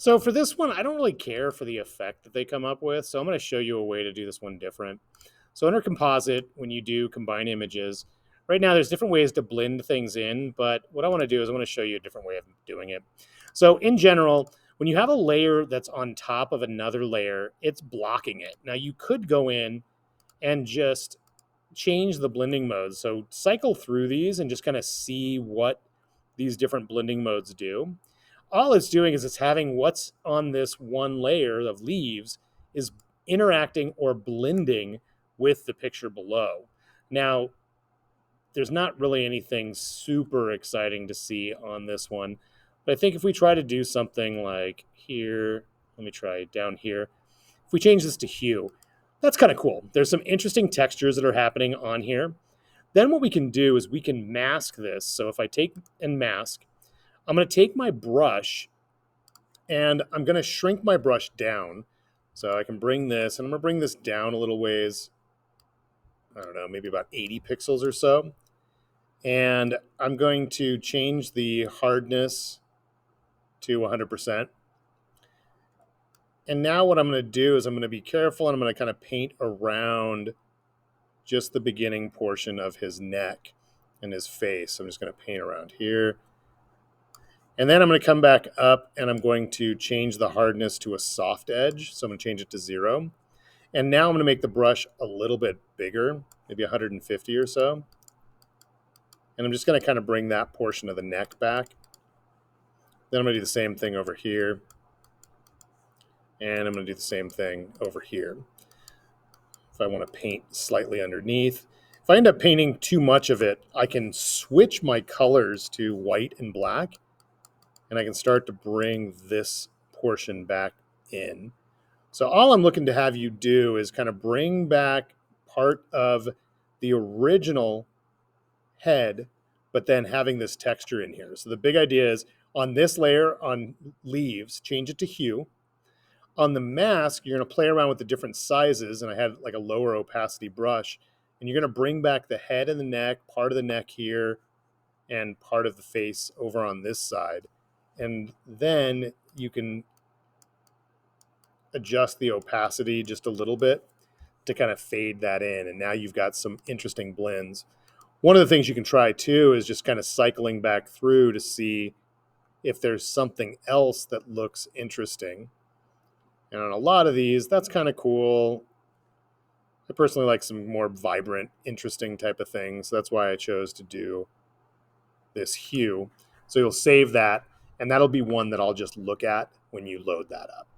So for this one, I don't really care for the effect that they come up with. So I'm going to show you a way to do this one different. So under Composite, when you do combine images, right now there's different ways to blend things in, but what I want to do is I want to show you a different way of doing it. So in general, when you have a layer that's on top of another layer, it's blocking it. Now you could go in and just change the blending modes. So cycle through these and just kind of see what these different blending modes do. All it's doing is it's having what's on this one layer of leaves is interacting or blending with the picture below. Now, there's not really anything super exciting to see on this one, but I think if we try to do something like here, let me try down here. If we change this to hue, that's kind of cool. There's some interesting textures that are happening on here. Then what we can do is we can mask this. So if I take and mask, I'm going to take my brush and I'm going to shrink my brush down. So I can bring this, and I'm going to bring this down a little ways. I don't know, maybe about 80 pixels or so. And I'm going to change the hardness to 100%. And now what I'm going to do is I'm going to be careful, and I'm going to kind of paint around just the beginning portion of his neck and his face. I'm just going to paint around here. And then I'm going to come back up, and I'm going to change the hardness to a soft edge. So I'm going to change it to 0. And now I'm going to make the brush a little bit bigger, maybe 150 or so. And I'm just going to kind of bring that portion of the neck back. Then I'm going to do the same thing over here. And I'm going to do the same thing over here. If I want to paint slightly underneath. If I end up painting too much of it, I can switch my colors to white and black. And I can start to bring this portion back in. So all I'm looking to have you do is kind of bring back part of the original head, but then having this texture in here. So the big idea is on this layer on leaves, change it to hue. On the mask, you're going to play around with the different sizes, and I had like a lower opacity brush, and you're going to bring back the head and the neck, part of the neck here, and part of the face over on this side. And then you can adjust the opacity just a little bit to kind of fade that in. And now you've got some interesting blends. One of the things you can try too is just kind of cycling back through to see if there's something else that looks interesting. And on a lot of these, that's kind of cool. I personally like some more vibrant, interesting type of things. So that's why I chose to do this hue. So you'll save that, and that'll be one that I'll just look at when you load that up.